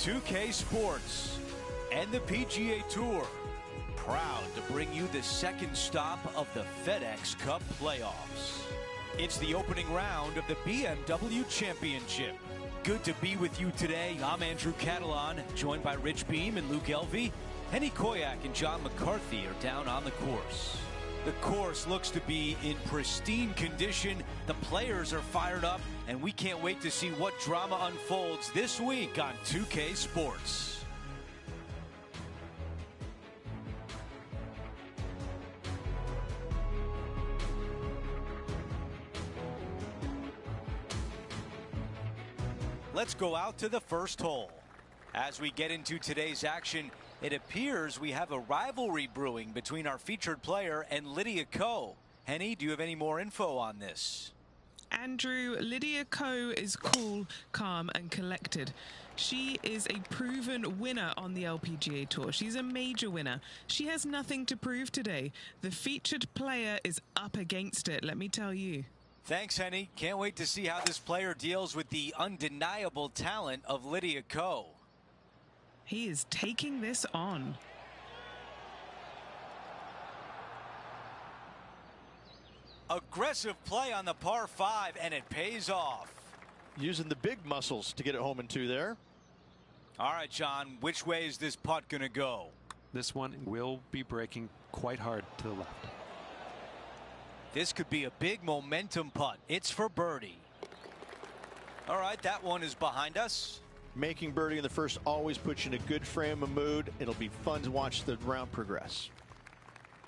2K Sports and the PGA Tour, proud to bring you the second stop of the FedEx Cup playoffs. It's the opening round of the BMW Championship. Good to be with you today. I'm Andrew Catalan, joined by Rich Beam and Luke Elvey. Henny Koyak and John McCarthy are down on the course. The course looks to be in pristine condition. The players are fired up, and we can't wait to see what drama unfolds this week on 2K Sports. Let's go out to the first hole. As we get into today's action, it appears we have a rivalry brewing between our featured player and Lydia Ko. Henny, do you have any more info on this? Andrew, Lydia Ko is cool, calm and collected. She is a proven winner on the LPGA Tour. She's a major winner. She has nothing to prove today. The featured player is up against it, let me tell you. Thanks, Henny. Can't wait to see how this player deals with the undeniable talent of Lydia Ko. He is taking this on. Aggressive play on the par 5, and it pays off. Using the big muscles to get it home in 2 there. All right, John, which way is this putt going to go? This one will be breaking quite hard to the left. This could be a big momentum putt. It's for birdie. All right, that one is behind us. Making birdie in the first always puts you in a good frame of mood. It'll be fun to watch the round progress.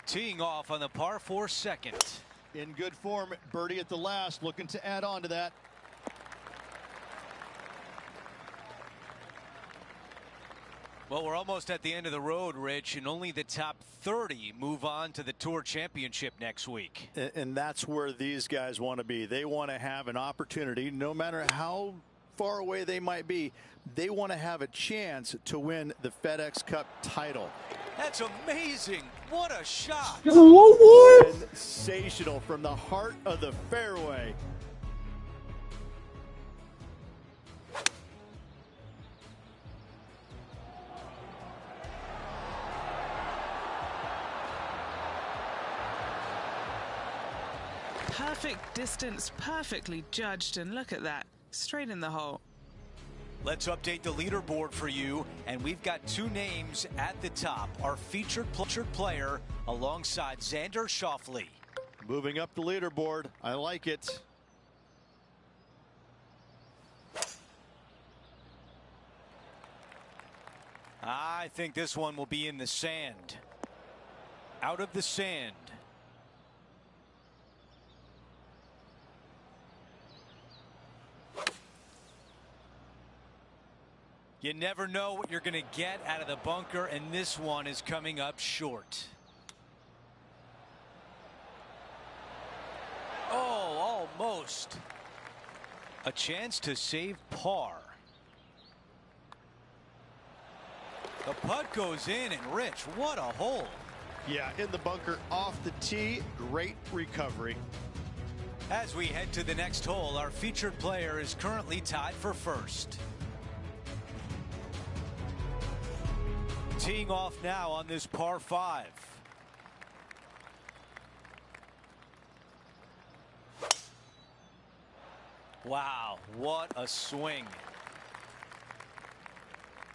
Teeing off on the par 4 second. In good form, birdie at the last, looking to add on to that. Well, we're almost at the end of the road, Rich, and only the top 30 move on to the Tour Championship next week. And that's where these guys want to be. They want to have an opportunity, no matter how far away they might be, they want to have a chance to win the FedEx Cup title. That's amazing. What a shot. Sensational from the heart of the fairway. Perfect distance, perfectly judged, and look at that, straight in the hole. Let's update the leaderboard for you, and we've got 2 names at the top. Our featured player alongside Xander Schauffele. Moving up the leaderboard. I like it. I think this one will be in the sand. Out of the sand. You never know what you're going to get out of the bunker, and this one is coming up short. Oh, almost. A chance to save par. The putt goes in, and Rich, what a hole. Yeah, in the bunker, off the tee, great recovery. As we head to the next hole, our featured player is currently tied for first. Teeing off now on this par 5. Wow, what a swing.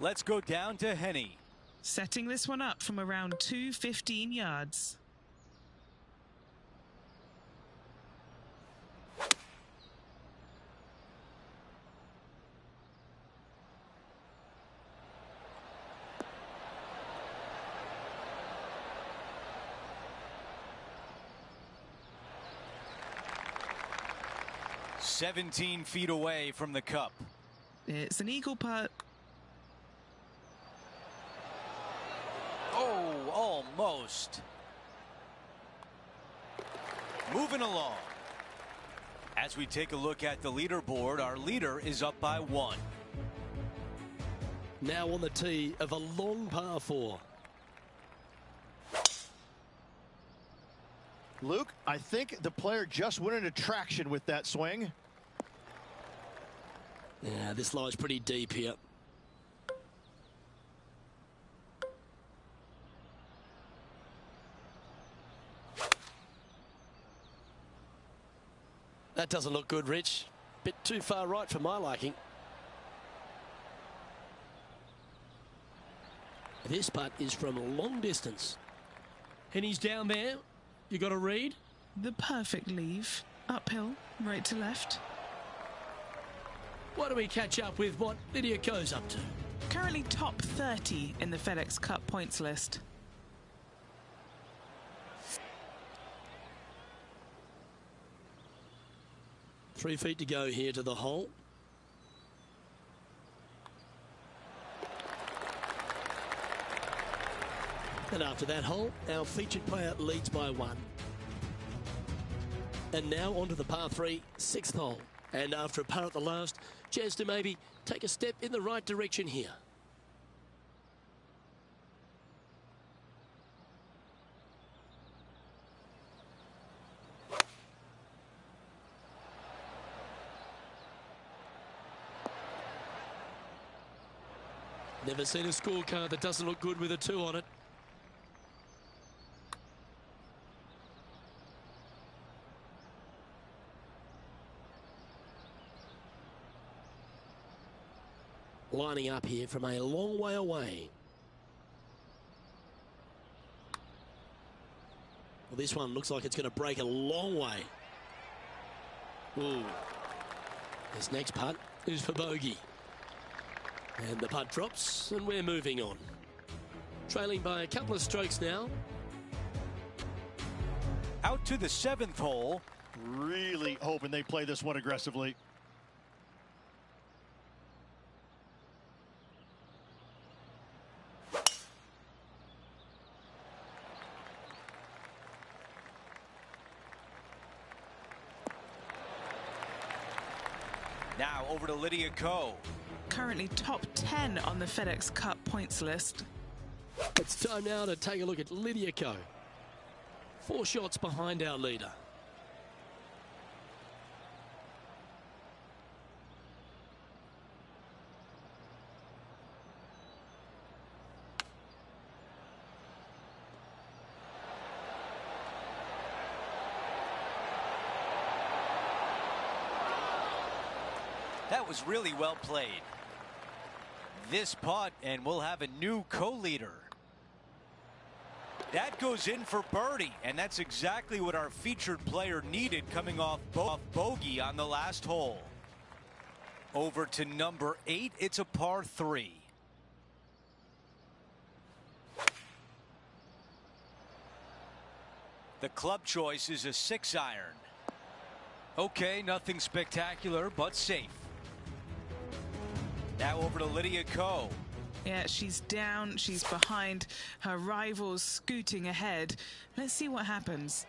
Let's go down to Henny. Setting this one up from around 215 yards. "17 feet away from the cup." It's an eagle putt. Oh, almost. Moving along. As we take a look at the leaderboard, our leader is up by 1. Now on the tee of a long par 4. Luke, I think the player just went into traction with that swing. Yeah, this lies pretty deep here. That doesn't look good, Rich. Bit too far right for my liking. This putt is from long distance. And he's down there. You got to read. The perfect leave. Uphill, right to left. Why don't we catch up with what Lydia Ko's up to? Currently top 30 in the FedEx Cup points list. Three feet to go here to the hole. And after that hole, our featured player leads by 1. And now onto the par 3, 6th hole. And after a par at the last, chance to maybe take a step in the right direction here. Never seen a scorecard that doesn't look good with a 2 on it. Lining up here from a long way away. Well, this one looks like it's going to break a long way. Ooh. This next putt is for bogey. And the putt drops, and we're moving on. Trailing by a couple of strokes now. Out to the 7th hole. Really hoping they play this one aggressively. Now over to Lydia Ko. Currently top 10 on the FedEx Cup points list. It's time now to take a look at Lydia Ko. 4 shots behind our leader. That was really well played. This putt, and we'll have a new co-leader. That goes in for birdie, and that's exactly what our featured player needed coming off bogey on the last hole. Over to number 8, it's a par 3. The club choice is a 6-iron. Okay, nothing spectacular, but safe. Now over to Lydia Ko. Yeah, she's down, she's behind, her rivals scooting ahead. Let's see what happens.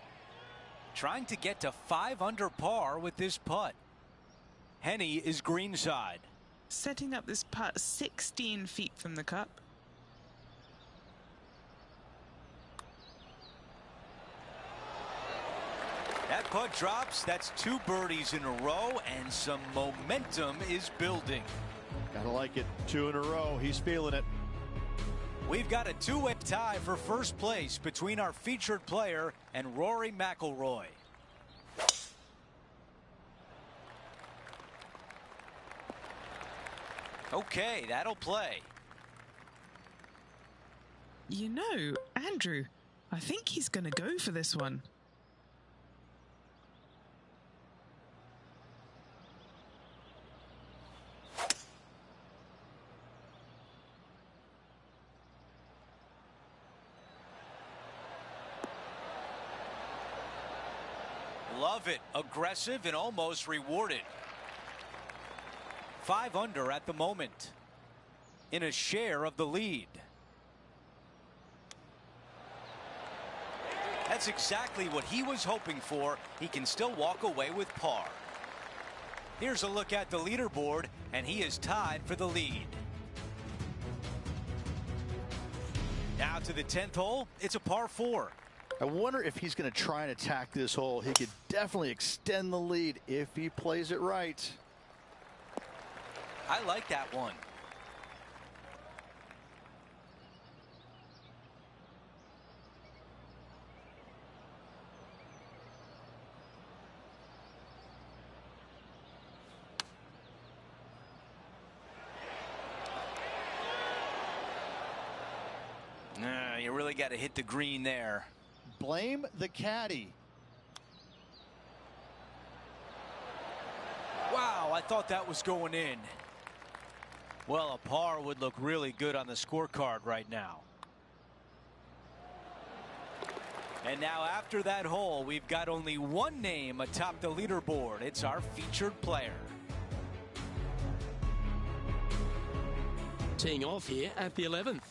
Trying to get to 5 under par with this putt. Henny is greenside. Setting up this putt 16 feet from the cup. That putt drops. That's 2 birdies in a row, and some momentum is building. Gotta like it. 2 in a row. He's feeling it. We've got a 2-way tie for first place between our featured player and Rory McIlroy. Okay, that'll play. You know, Andrew, I think he's going to go for this one. Love it. Aggressive and almost rewarded. 5 under at the moment. In a share of the lead. That's exactly what he was hoping for. He can still walk away with par. Here's a look at the leaderboard, and he is tied for the lead. Now to the 10th hole. It's a par 4. I wonder if he's going to try and attack this hole. He could definitely extend the lead if he plays it right. I like that one. you really got to hit the green there. Blame the caddy. Wow, I thought that was going in. Well, a par would look really good on the scorecard right now. And now after that hole, we've got only one name atop the leaderboard. It's our featured player. Teeing off here at the 11th.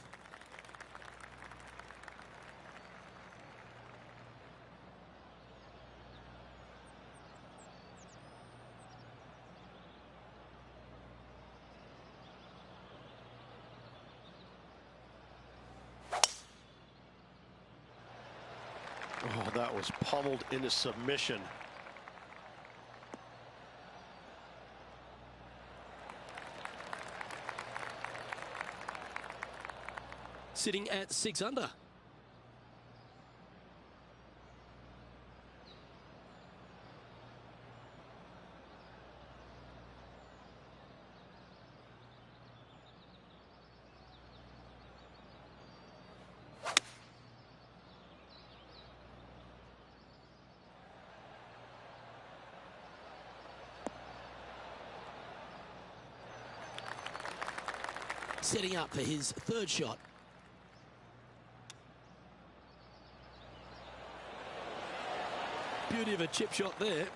Oh, that was pummeled into submission. Sitting at 6 under. Setting up for his third shot. Beauty of a chip shot there.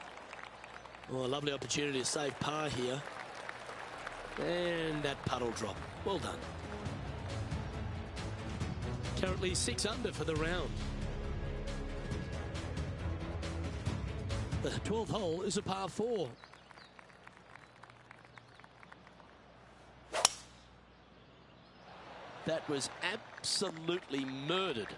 Oh, a lovely opportunity to save par here. And that puddle drop. Well done. Currently 6 under for the round. The 12th hole is a par 4. That was absolutely murdered.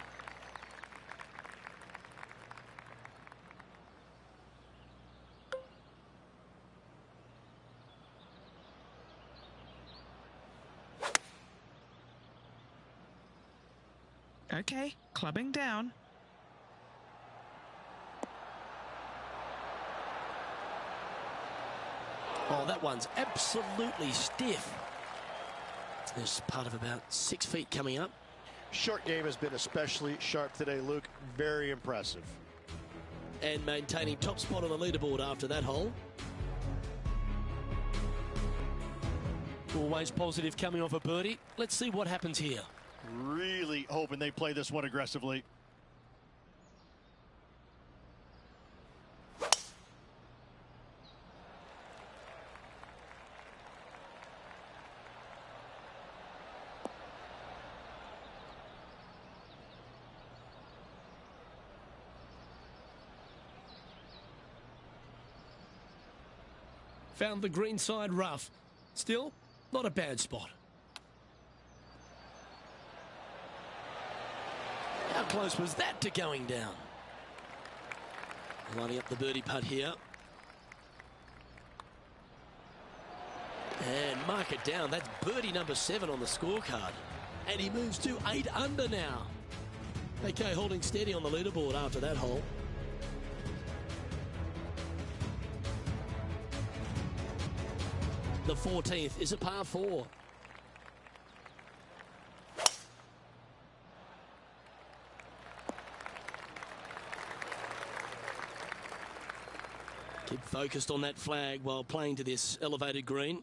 Okay, clubbing down. Oh, that one's absolutely stiff. There's part of about 6 feet coming up. Short game has been especially sharp today, Luke. Very impressive. And maintaining top spot on the leaderboard after that hole. Always positive coming off a birdie. Let's see what happens here. Really hoping they play this one aggressively. Found the green side rough. Still, not a bad spot. How close was that to going down? Lining up the birdie putt here. And mark it down. That's birdie number 7 on the scorecard. And he moves to 8 under now. Okay, holding steady on the leaderboard after that hole. The 14th is a par 4. Keep focused on that flag while playing to this elevated green.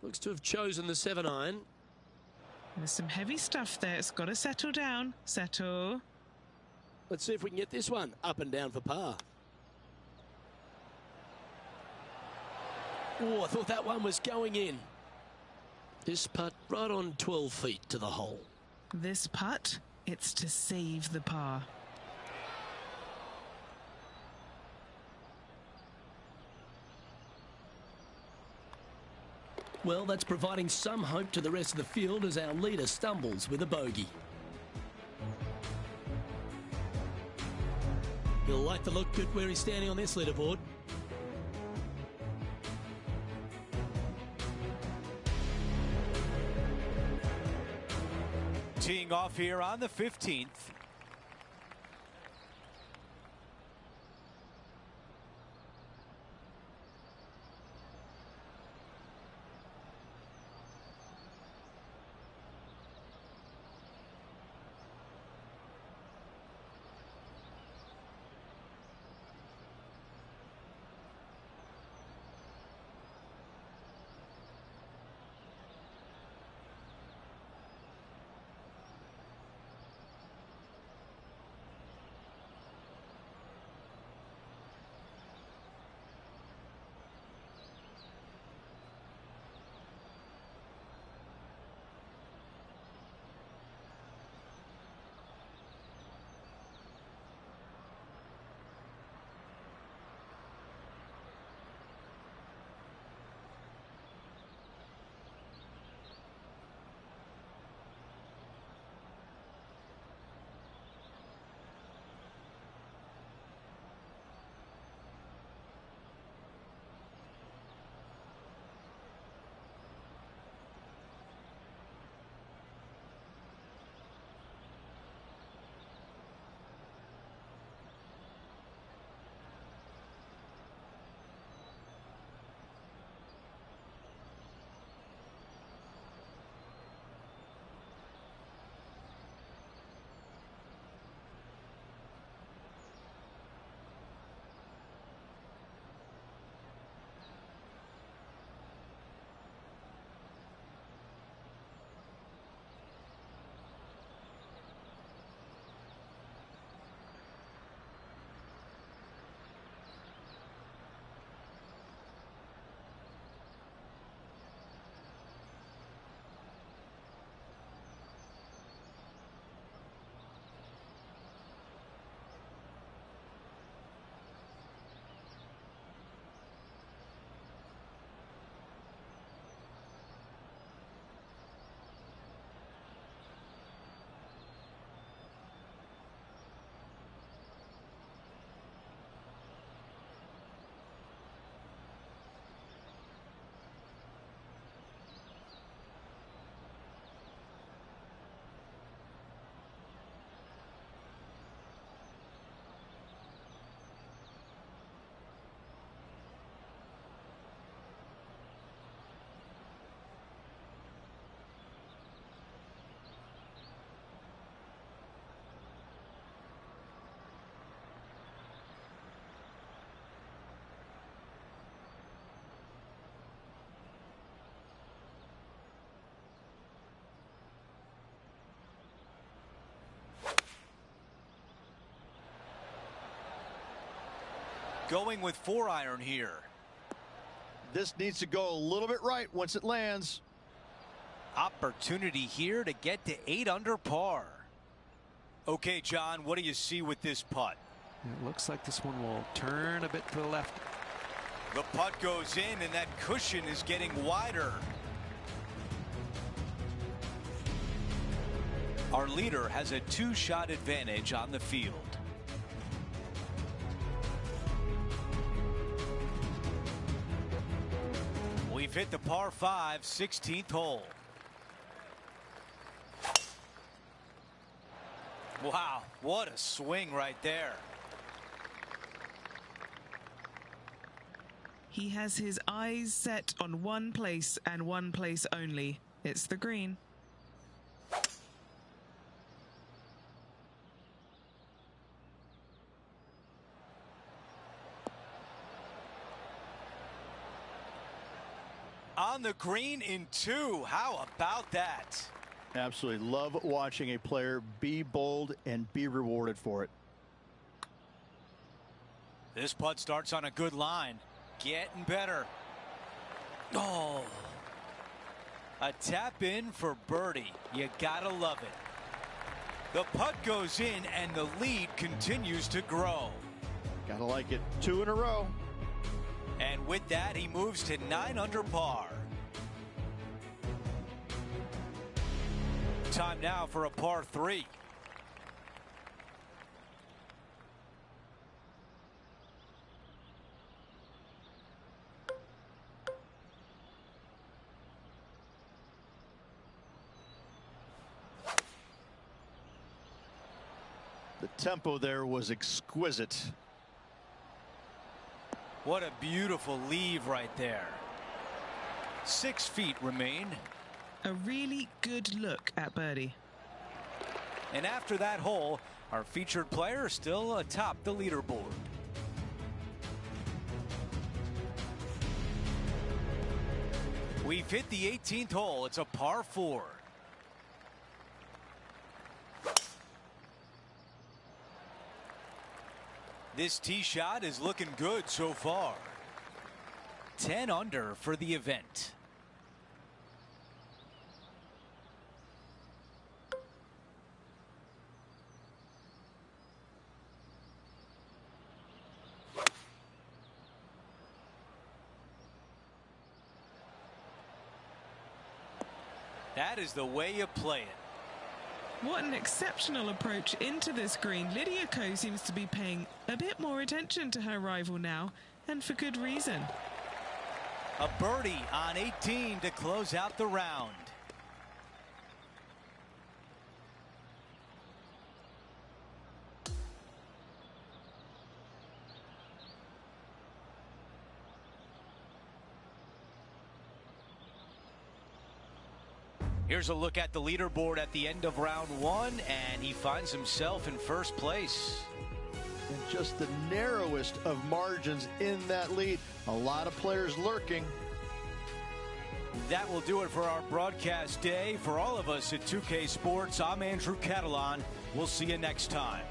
Looks to have chosen the 7-iron. There's some heavy stuff there. It's got to settle down. Settle. Let's see if we can get this one up and down for par. Oh, I thought that one was going in. This putt right on 12 feet to the hole. This putt, it's to save the par. Well, that's providing some hope to the rest of the field as our leader stumbles with a bogey. He'll like to look good where he's standing on this leaderboard. Teeing off here on the 15th. going with 4-iron here. This needs to go a little bit right once it lands. Opportunity here to get to 8 under par. Okay, John, what do you see with this putt? It looks like this one will turn a bit to the left. The putt goes in, and that cushion is getting wider. Our leader has a 2-shot advantage on the field. We've hit the par 5, 16th hole. Wow, what a swing right there. He has his eyes set on one place and one place only. It's the green. On the green in 2. How about that? Absolutely love watching a player be bold and be rewarded for it. This putt starts on a good line. Getting better. Oh. A tap in for birdie. You gotta love it. The putt goes in and the lead continues to grow. Gotta like it. 2 in a row. And with that, he moves to 9 under par. Time now for a par 3. The tempo there was exquisite. What a beautiful leave right there. 6 feet remain. A really good look at birdie. And after that hole, our featured player is still atop the leaderboard. We've hit the 18th hole. It's a par 4. This tee shot is looking good so far. 10 under for the event. That is the way you play it. What an exceptional approach into this green. Lydia Ko seems to be paying a bit more attention to her rival now, and for good reason. A birdie on 18 to close out the round. Here's a look at the leaderboard at the end of round 1, and he finds himself in first place. And just the narrowest of margins in that lead. A lot of players lurking. That will do it for our broadcast day. For all of us at 2K Sports, I'm Andrew Catalan. We'll see you next time.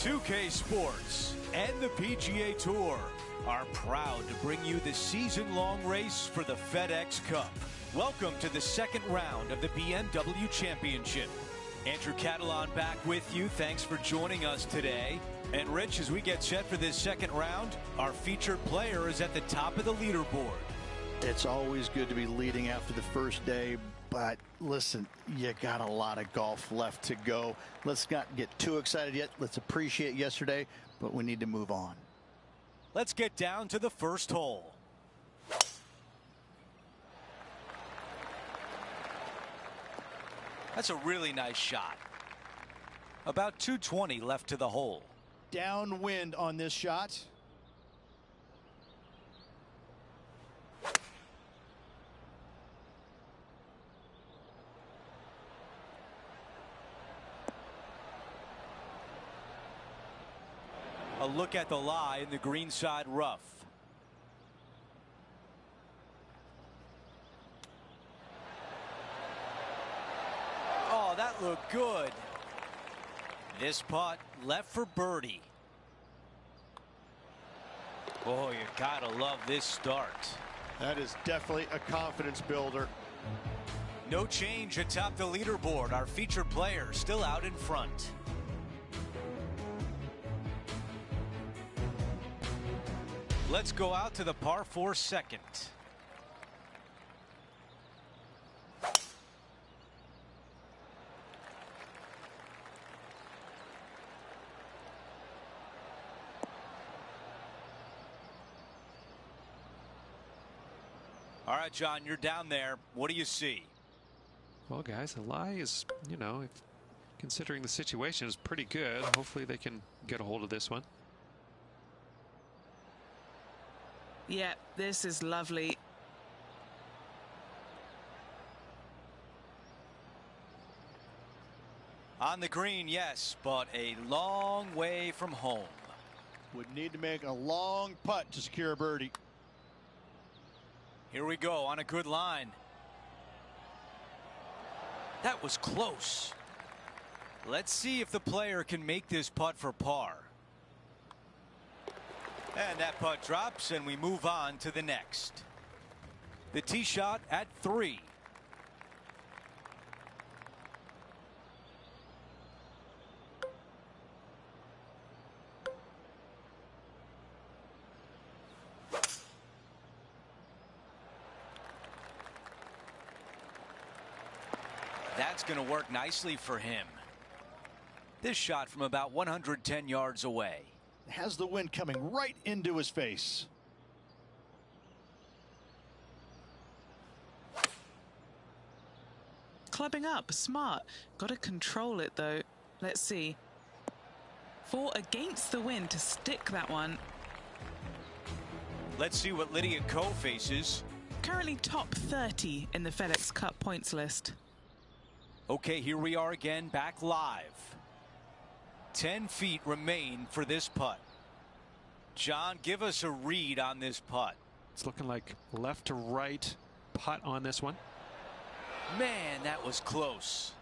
2K Sports and the PGA Tour are proud to bring you the season-long race for the FedEx Cup. Welcome to the second round of the BMW Championship. Andrew Catalan back with you. Thanks for joining us today. And Rich, as we get set for this second round, our featured player is at the top of the leaderboard. It's always good to be leading after the first day, but listen, you got a lot of golf left to go. Let's not get too excited yet. Let's appreciate yesterday, but we need to move on. Let's get down to the first hole. That's a really nice shot. About 220 left to the hole. Downwind on this shot. A look at the lie in the greenside rough. Oh, that looked good. This putt left for birdie. Oh, you gotta love this start. That is definitely a confidence builder. No change atop the leaderboard. Our featured player still out in front. Let's go out to the par 4 second. All right, John, you're down there. What do you see? Well, guys, the lie is, considering the situation, is pretty good. Hopefully they can get a hold of this one. Yeah, this is lovely. On the green, yes, but a long way from home. Would need to make a long putt to secure a birdie. Here we go on a good line. That was close. Let's see if the player can make this putt for par. And that putt drops, and we move on to the next. The tee shot at 3. That's going to work nicely for him. This shot from about 110 yards away. Has the wind coming right into his face. Clubbing up, smart. Got to control it though. Let's see. 4 against the wind to stick that one. Let's see what Lydia Ko faces. Currently top 30 in the FedEx Cup points list. Okay, here we are again, back live. 10 feet remain for this putt. John, give us a read on this putt. It's looking like left to right putt on this one. Man, that was close.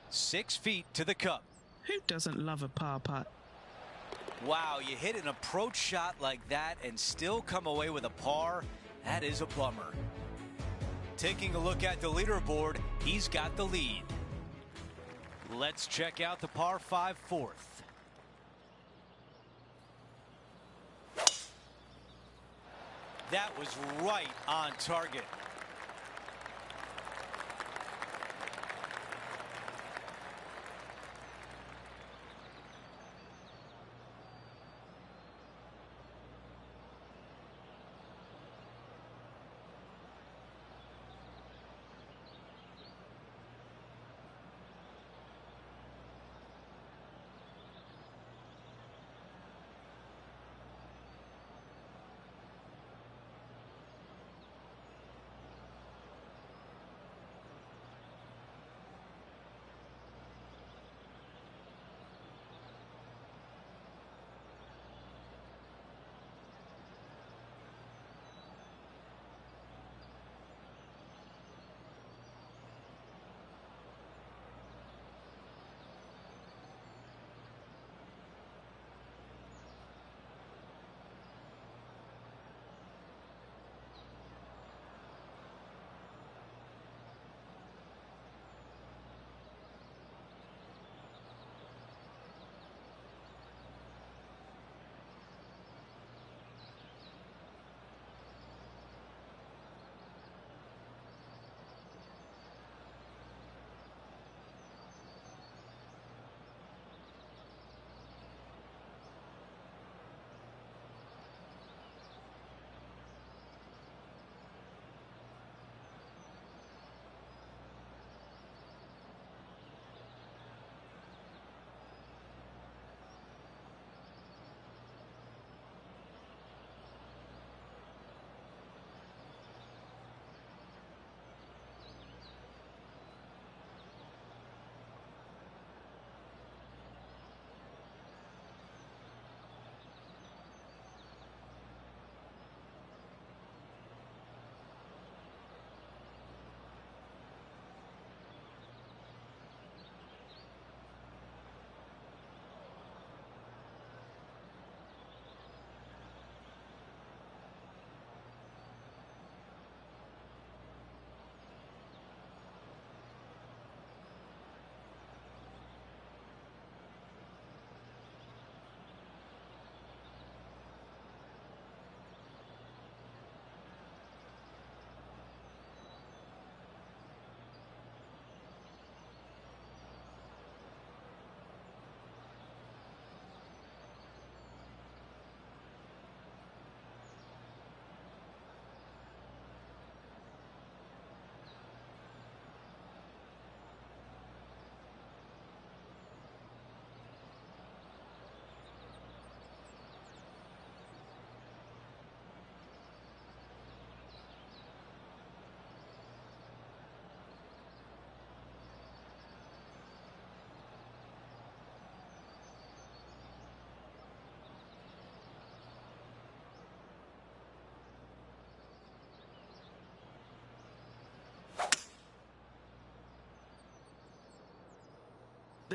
6 feet to the cup. Who doesn't love a par putt? Wow, you hit an approach shot like that and still come away with a par. That is a bummer. Taking a look at the leaderboard, he's got the lead. Let's check out the par 5 fourth. That was right on target.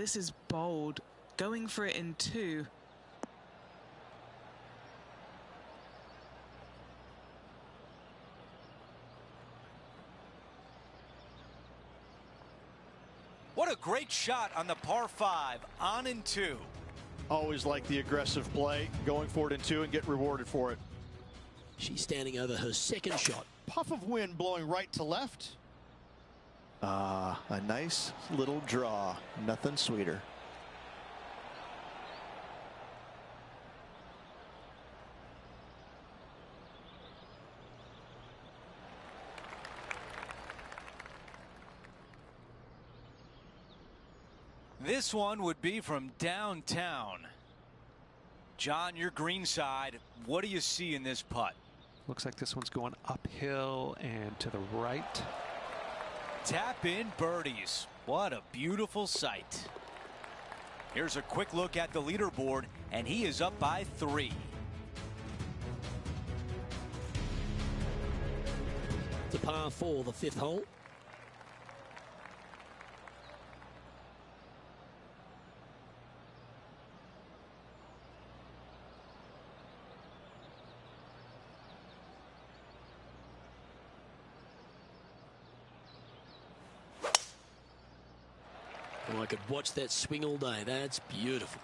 this is bold. Going for it in 2. What a great shot on the par 5, on in 2. Always like the aggressive play, going for it in 2 and get rewarded for it. She's standing over her second shot. Puff of wind blowing right to left. A nice little draw. Nothing sweeter. This one would be from downtown. John, your green side, what do you see in this putt? Looks like this one's going uphill and to the right. Tap in birdies. What a beautiful sight. Here's a quick look at the leaderboard, and he is up by 3. It's a par 4, the 5th hole. Oh, I could watch that swing all day. That's beautiful.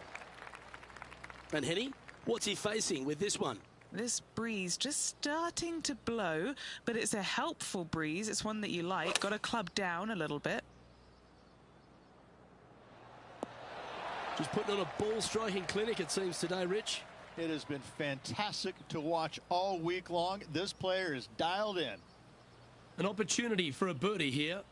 And Henny, what's he facing with this one? This breeze just starting to blow, but it's a helpful breeze. It's one that you like. Got to club down a little bit. Just putting on a ball striking clinic, it seems, today, Rich. It has been fantastic to watch all week long. This player is dialed in. An opportunity for a birdie here.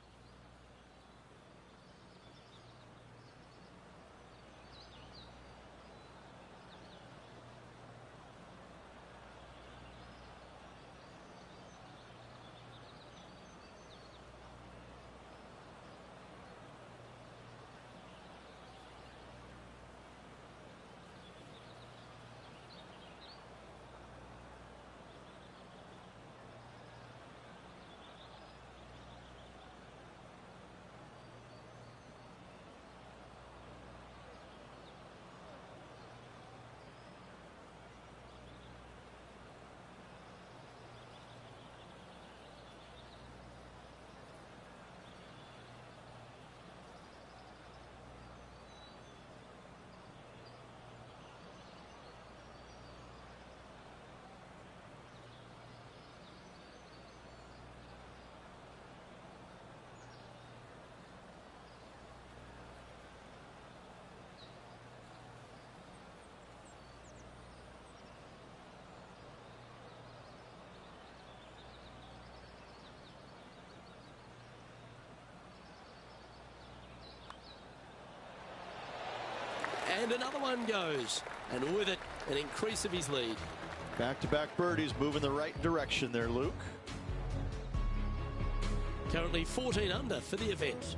And another one goes. And with it, an increase of his lead. Back-to-back birdies, moving the right direction there, Luke. Currently 14 under for the event.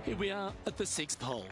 Here we are at the 6th hole.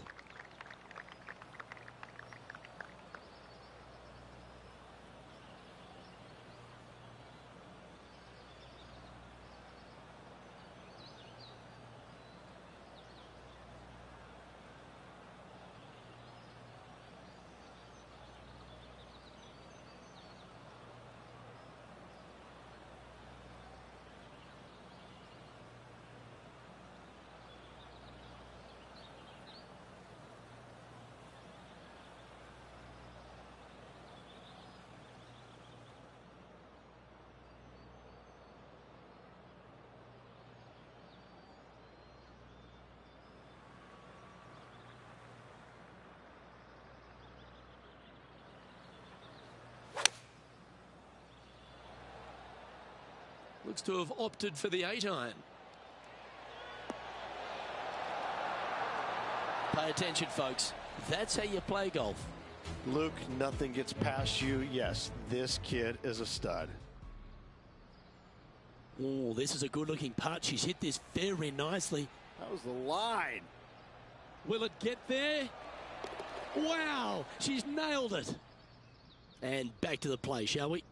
Looks to have opted for the 8-iron. Pay attention, folks. That's how you play golf. Luke, nothing gets past you. Yes, this kid is a stud. Oh, this is a good-looking putt. She's hit this very nicely. That was the line. Will it get there? Wow, she's nailed it. And back to the play, shall we?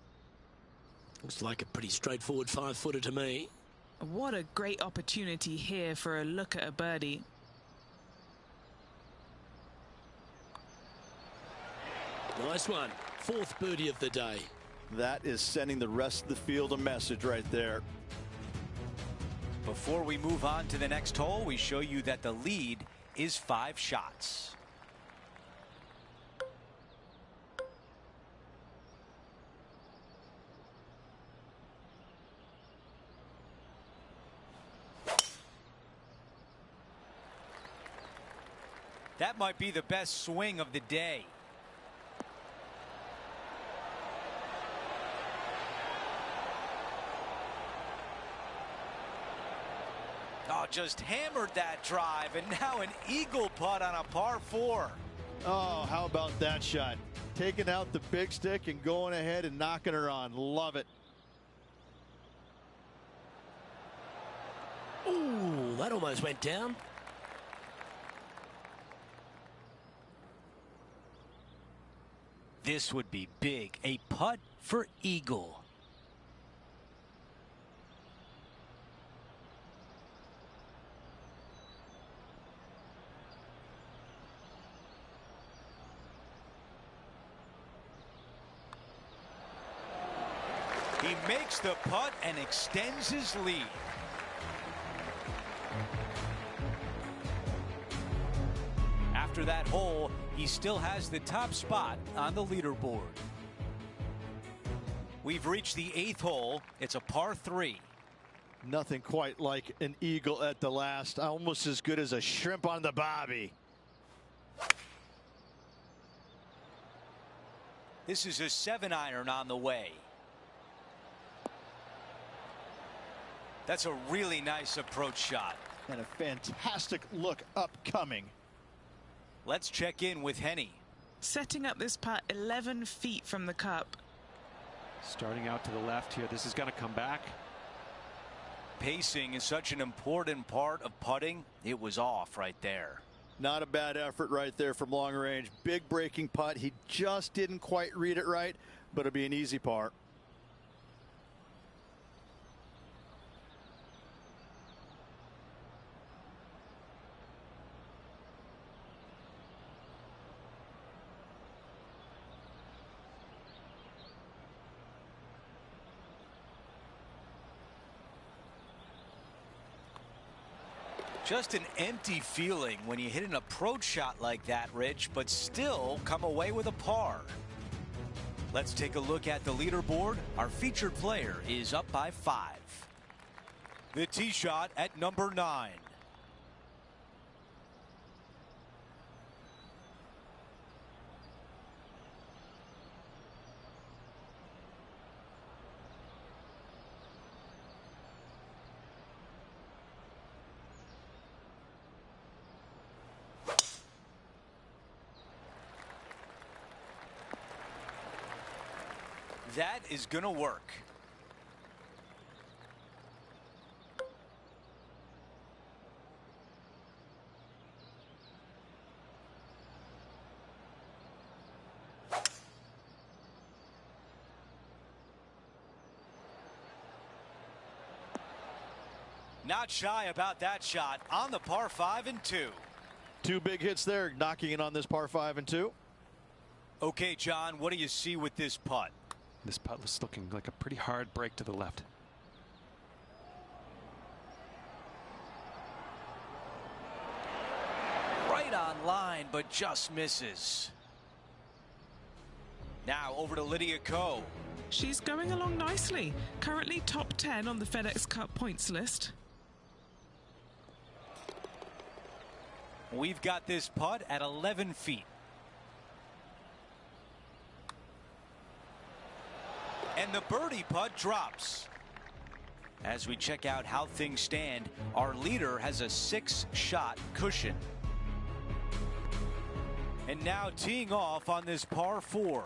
Looks like a pretty straightforward 5-footer to me. What a great opportunity here for a look at a birdie. Nice one. 4th birdie of the day. That is sending the rest of the field a message right there. Before we move on to the next hole, we show you that the lead is 5 shots. That might be the best swing of the day. Oh, just hammered that drive, and now an eagle putt on a par 4. Oh, how about that shot? Taking out the big stick and going ahead and knocking her on. Love it. Ooh, that almost went down. This would be big. A putt for eagle. He makes the putt and extends his lead. After that hole, he still has the top spot on the leaderboard. We've reached the 8th hole. It's a par 3. Nothing quite like an eagle at the last. Almost as good as a shrimp on the bobby. This is a 7-iron on the way. That's a really nice approach shot. And a fantastic look upcoming. Let's check in with Henny. Setting up this putt 11 feet from the cup. Starting out to the left here. This is going to come back. Pacing is such an important part of putting. It was off right there. Not a bad effort right there from long range. Big breaking putt. He just didn't quite read it right, but it'll be an easy par. Just an empty feeling when you hit an approach shot like that, Rich, but still come away with a par. Let's take a look at the leaderboard. Our featured player is up by 5. The tee shot at number 9. That is going to work. Not shy about that shot on the par 5 and 2. 2 big hits there, knocking it on this par 5 and 2. Okay, John, what do you see with this putt? This putt was looking like a pretty hard break to the left. Right on line, but just misses. Now over to Lydia Ko. She's going along nicely. Currently top 10 on the FedEx Cup points list. We've got this putt at 11 feet. And the birdie putt drops. As we check out how things stand, our leader has a 6-shot cushion. And now teeing off on this par 4.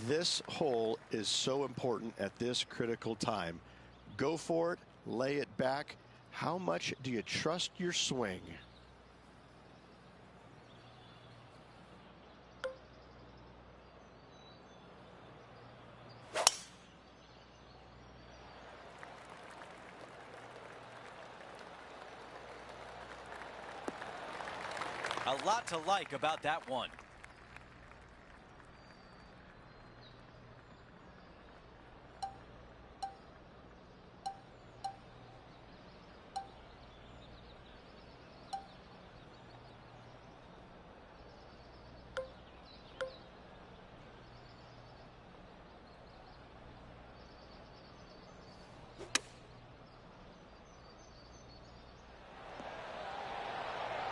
This hole is so important at this critical time. Go for it, lay it back. How much do you trust your swing? A lot to like about that one.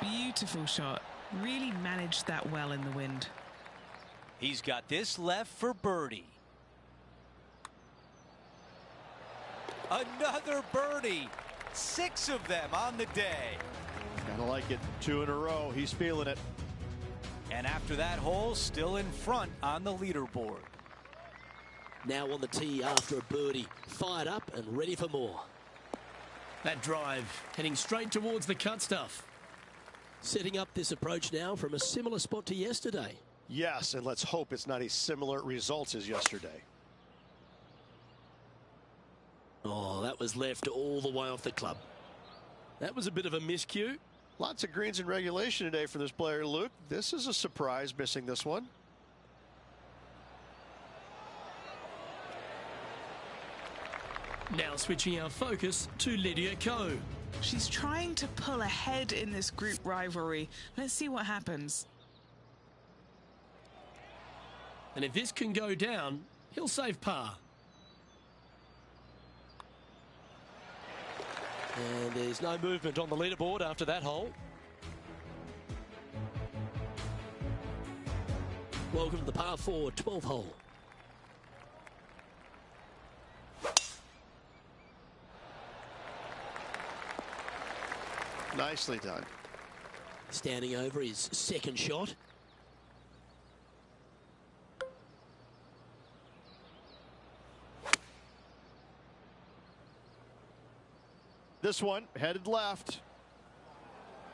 Beautiful shot. Really managed that well in the wind. He's got this left for birdie. Another birdie. 6 of them on the day. Kind of like it. 2 in a row. He's feeling it. And after that hole, still in front on the leaderboard. Now on the tee after a birdie. Fired up and ready for more. That drive heading straight towards the cut stuff. Setting up this approach now from a similar spot to yesterday. Yes, and let's hope it's not a similar results as yesterday. Oh, that was left all the way off the club. That was a bit of a miscue. Lots of greens in regulation today for this player, Luke. This is a surprise, missing this one. Now switching our focus to Lydia Ko. She's trying to pull ahead in this group rivalry. Let's see what happens. And if this can go down, he'll save par. And there's no movement on the leaderboard after that hole. Welcome to the par 4 12th hole. Nicely done. Standing over his second shot. This one headed left.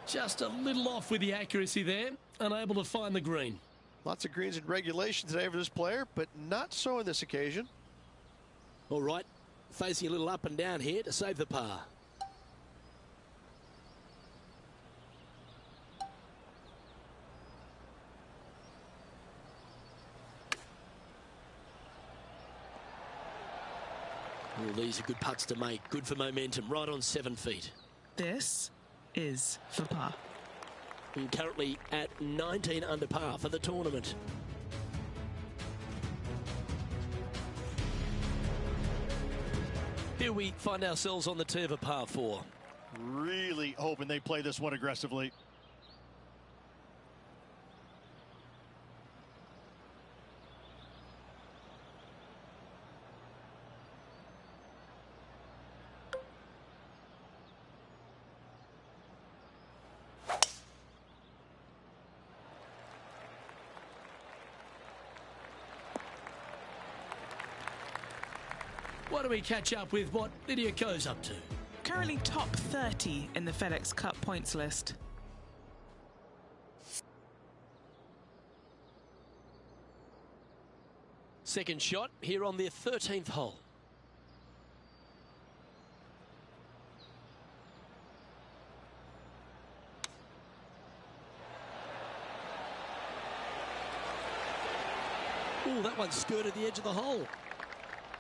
Just a little off with the accuracy there. Unable to find the green. Lots of greens in regulation today for this player, but not so on this occasion. All right, facing a little up and down here to save the par. Well, these are good putts to make. Good for momentum. Right on 7 feet. This is for par. And currently at 19 under par for the tournament. Here we find ourselves on the tee of a par 4. Really hoping they play this one aggressively. Why don't we catch up with what Lydia Ko's up to? Currently top 30 in the FedEx Cup points list. Second shot here on their 13th hole. Oh, that one skirted the edge of the hole.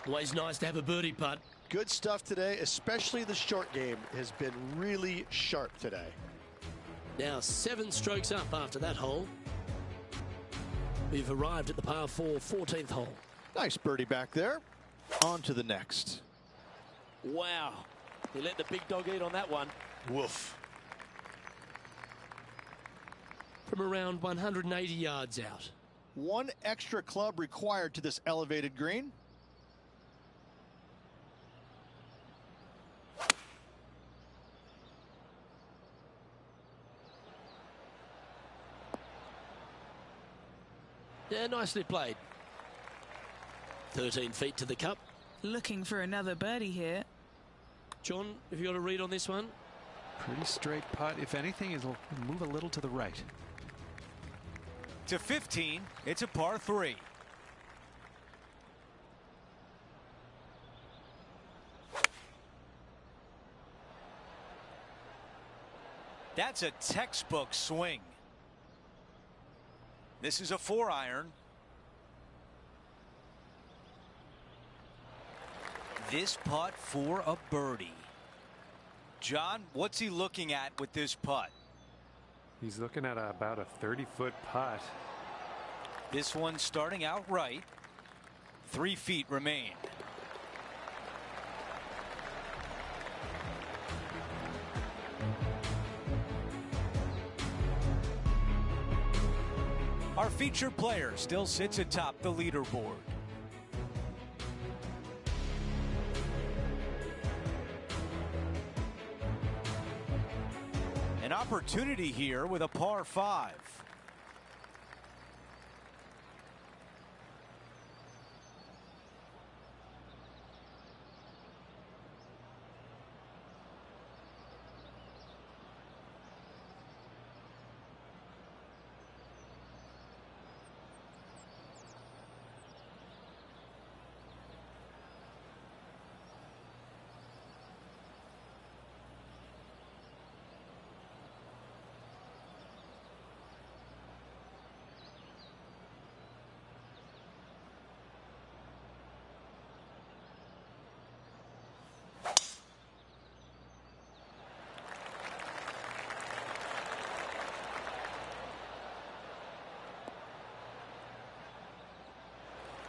Always nice to have a birdie putt. Good stuff today, especially the short game has been really sharp today. Now 7 strokes up after that hole. We've arrived at the par 4 14th hole. Nice birdie back there. On to the next. Wow. He let the big dog eat on that one. Woof. From around 180 yards out. 1 extra club required to this elevated green. Yeah, nicely played. 13 feet to the cup. Looking for another birdie here. John, have you got a read on this one? Pretty straight putt. If anything, it'll move a little to the right. To 15, it's a par 3. That's a textbook swing. This is a 4-iron. This putt for a birdie. John, what's he looking at with this putt? He's looking at about a 30-foot putt. This one starting out right. 3 feet remain. Our featured player still sits atop the leaderboard. An opportunity here with a par 5.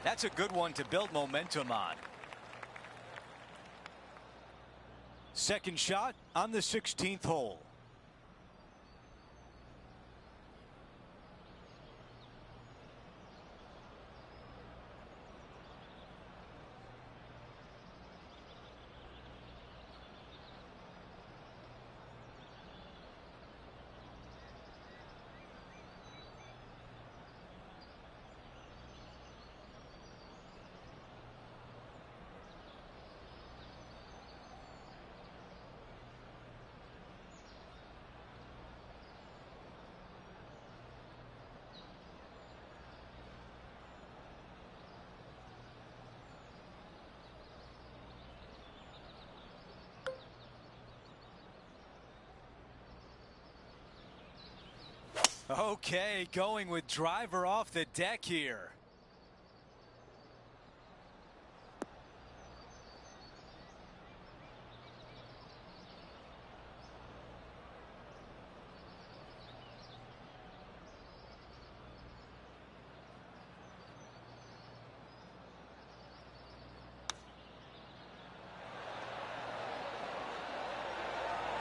That's a good one to build momentum on. Second shot on the 16th hole. Okay, going with driver off the deck here.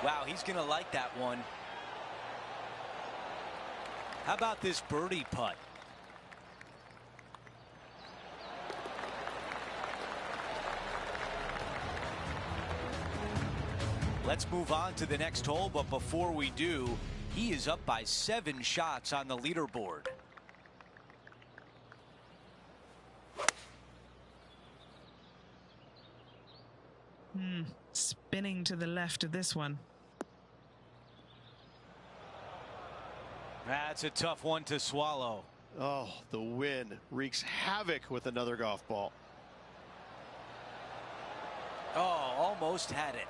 Wow, he's going to like that one. How about this birdie putt? Let's move on to the next hole, but before we do, he is up by 7 shots on the leaderboard. Spinning to the left of this one. That's a tough one to swallow. Oh, the wind wreaks havoc with another golf ball. Oh, almost had it.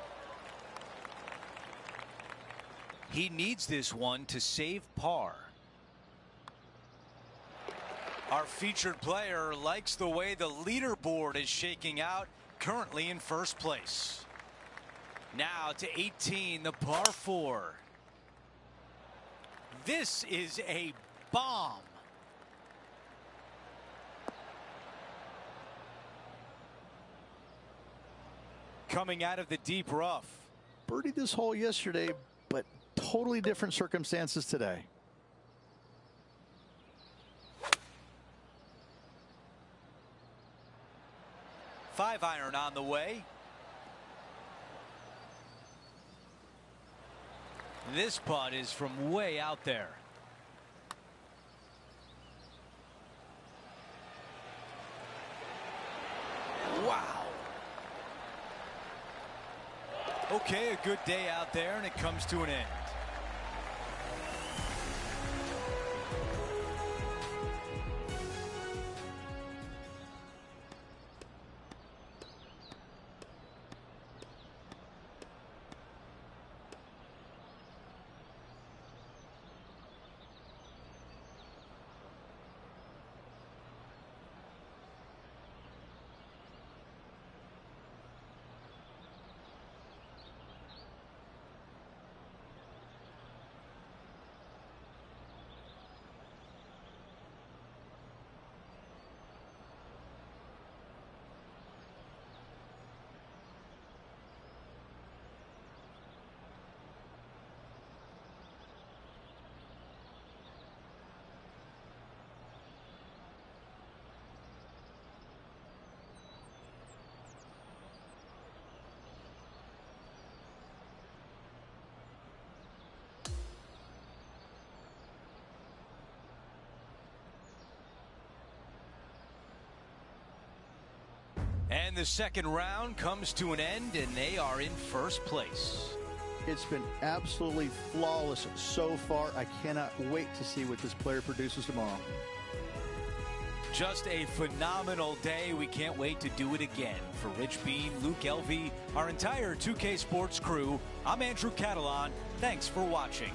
He needs this one to save par. Our featured player likes the way the leaderboard is shaking out, currently in first place. Now to 18, the par 4. This is a bomb. Coming out of the deep rough. Birdied this hole yesterday, but totally different circumstances today. Five iron on the way. This putt is from way out there. Wow. Okay, a good day out there, and it comes to an end. And the second round comes to an end, and they are in first place. It's been absolutely flawless so far. I cannot wait to see what this player produces tomorrow. Just a phenomenal day. We can't wait to do it again. For Rich Bean, Luke Elvey, our entire 2K Sports crew, I'm Andrew Catalan. Thanks for watching.